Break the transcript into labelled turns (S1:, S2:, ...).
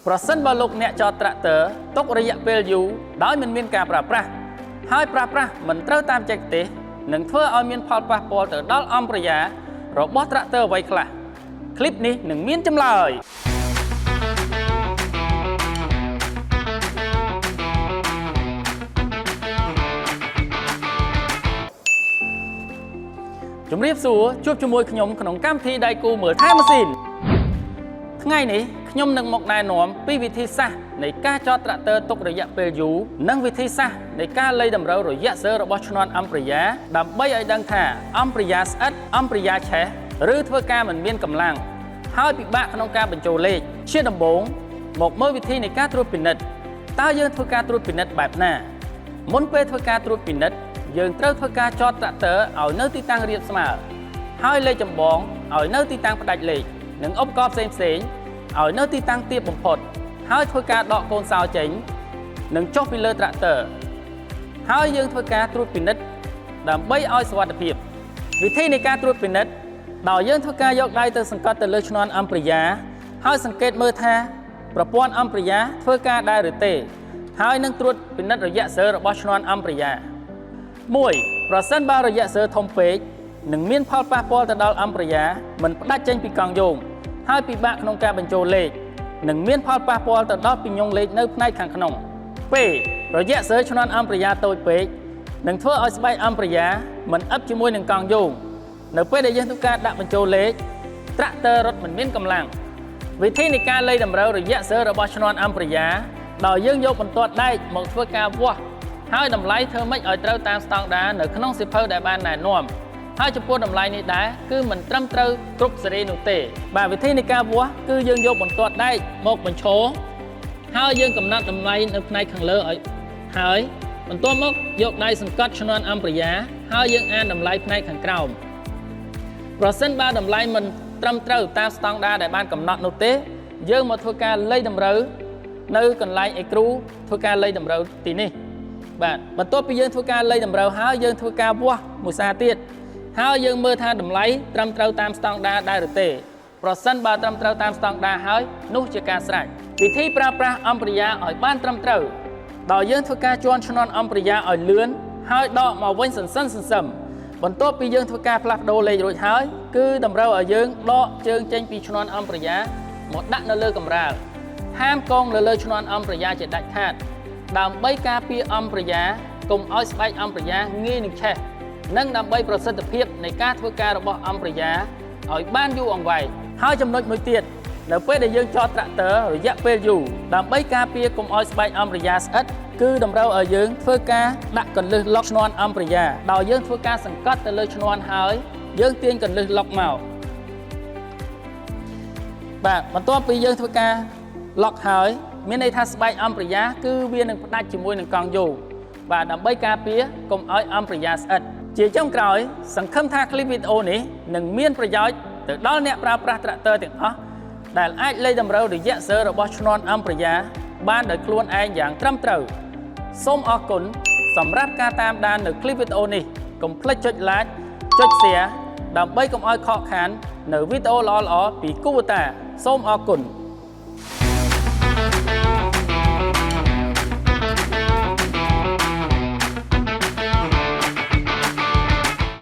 S1: ប្រសិនបើលោកអ្នកចតត្រាក់ទ័រទុករយៈពេលយូរដោយមិនមានការប្រើប្រាស់ហើយប្រើប្រាស់មិនត្រូវតាមបច្ចេកទេសនឹងធ្វើឲ្យមានផលប៉ះពាល់ទៅដល់អំប្រយារបស់ត្រាក់ទ័រអ្វីខ្លះคลิปនេះនឹងមានចម្លើយជំរាបសួរជួបជាមួយខ្ញុំក្នុងកម្មវិធីដៃគូមើលថែម៉ាស៊ីនថ្ងៃនេះខ្ញុំនឹងមកណែនាំពីវិធីសាស្ត្រនៃការចតត្រាក់ទ័រទុករយៈពេលយូរនិងវិធីសាស្ត្រនៃការលៃតម្រូវរយៈសើរបស់ឈ្នាន់អំប្រយាដើម្បីឲ្យដឹងថាអំប្រយាស្អិតអំប្រយាឆេះឬធ្វើការមិនមានកម្លាំងហើយពិបាកក្នុងការបញ្ចូលលេខជាដំបូងមកមើលវិធីនៃការត្រួតពិនិត្យតើយើងធ្វើការត្រួតពិនិត្យបែបណាមុនពេលធ្វើការត្រួតពិនិត្យយើងត្រូវធ្វើការចតត្រាក់ទ័រឲ្យនៅទីតាំងរាបស្មើហើយលេខចម្បងឲ្យនៅទីតាំងផ្ដាច់លេខនិងឧបករណ៍ផ្សេងៗឲ្យនៅទីតាំងទាបបំផុតហើយធ្វើការដកកូនសោចេញនិងចុះពីលើត្រាក់ទ័រហើយយើងធ្វើការត្រួតពិនិត្យដើម្បីឲ្យសុវត្ថិភាពវិធីនៃការត្រួតពិនិត្យដោយយើងធ្វើការយកដៃទៅសង្កត់ទៅលើឈ្នាន់អំប្រយាហើយសង្កេតមើលថាប្រព័ន្ធអំប្រយាធ្វើការដែរឬទេហើយនឹងត្រួតពិនិត្យរយៈសើរបស់ឈ្នាន់អំប្រយា1ប្រសិនបើរយៈសើធំពេកនឹងមានផលប៉ះពាល់ទៅដល់អំប្រយាមិនផ្ដាច់ចេញពីកង់យោងហើយពិបាកក្នុងការបញ្ចូលលេខនិងមានផលប៉ះពាល់ទៅដល់ពីញង់លេខនៅផ្នែកខាងក្នុង2រយៈសើឈ្នាន់អំប្រយាតូចពេកនឹងធ្វើឲ្យស្បែកអំប្រយាមិនអឹបជាមួយនឹងកង់យោងនៅពេលដែលយើងធ្វើការដាក់បញ្ចូលលេខត្រាក់ទ័ររត់មិនមានកម្លាំងវិធីនៃការលៃតម្រូវរយៈសើរបស់ឈ្នាន់អំប្រយាដោយយើងយកបន្ទាត់ដែកមកធ្វើការវាស់ហើយតម្លៃធ្វើម៉េចឲ្យត្រូវតាមស្តង់ដារនៅក្នុងសៀវភៅដែលបានណែនាំហើយចំពោះតម្លៃនេះដែរគឺមិនត្រឹមត្រូវគ្រប់សេរីនោះទេបាទវិធីនៃការវាស់គឺយើងយកបន្ទាត់ដែកមកបញ្ឈរហើយយើងកំណត់តម្លៃនៅផ្នែកខាងលើឲ្យហើយបន្ទាប់មកយកដៃសង្កត់ឈ្នាន់អំប្រយាហើយយើងអានតម្លៃផ្នែកខាងក្រោមប្រសិនបើតម្លៃមិនត្រឹមត្រូវតាមស្តង់ដារដែលបានកំណត់នោះទេយើងមកធ្វើការលៃតម្រូវនៅកន្លែងអេគ្រូធ្វើការលៃតម្រូវទីនេះបាទបន្ទាប់ពីយើងធ្វើការលៃតម្រូវហើយយើងធ្វើការវាស់មួយសារទៀតហើយយើងមើលថាតម្លៃត្រឹមត្រូវតាមស្តង់ដារដែរឬទេប្រសិនបើត្រឹមត្រូវតាមស្តង់ដារហើយនោះជាការស្រេចវិធីប្រើប្រាស់អំប្រយាឲ្យបានត្រឹមត្រូវដោយយើងធ្វើការជន់ឈ្នាន់អំប្រយាឲ្យលឿនហើយដកមកវិញសន្សឹមបន្ទាប់ពីយើងធ្វើការផ្លាស់ប្ដូរលេខរួចហើយគឺតម្រូវឲ្យយើងដកជើងចេញពីឈ្នាន់អំប្រយាមកដាក់នៅលើកម្រាលហាមកងលើឈ្នាន់អំប្រយាជាដាច់ខាតដើម្បីការពារអំប្រយាកុំឲ្យស្បែកអំប្រយាងាយនឹងឆេះនិងដើម្បីប្រសិទ្ធភាពនៃការធ្វើការរបស់អំប្រយាឲ្យបានយូរអង្វែងហើយចំណុចមួយទៀតនៅពេលដែលយើងចតត្រាក់ទ័ររយៈពេលយូរដើម្បីការពារកុំឲ្យស្បែកអំប្រយាស្អិតគឺតម្រូវឲ្យយើងធ្វើការដាក់កន្លឹះឡុកឈ្នាន់អំប្រយាដោយយើងធ្វើការសង្កត់ទៅលើឈ្នាន់ហើយយើងទាញកន្លឹះឡុកមកបាទបន្ទាប់ពីយើងធ្វើការឡុកហើយមានន័យថាស្បែកអំប្រយាគឺវានឹងផ្ដាច់ជាមួយនឹងកង់យោងបាទដើម្បីការពារកុំឲ្យអំប្រយាស្អិតជាចុងក្រោយសង្ឃឹមថាคลิปវីដេអូនេះនឹងមានប្រយោជន៍ទៅដល់អ្នកប្រើប្រាស់ត្រាក់ទ័រទាំងអស់ដែលអាចលៃតម្រូវរយៈសើរបស់ឈ្នាន់អំប្រយាបានដោយខ្លួនឯងយ៉ាងត្រឹមត្រូវសូមអរគុណសម្រាប់ការតាមដាននៅคลิปវីដេអូនេះកុំភ្លេចចុច like ចុច share ដើម្បីកុំឲ្យខកខាននៅវីដេអូល្អៗពី Kubota សូមអរគុណ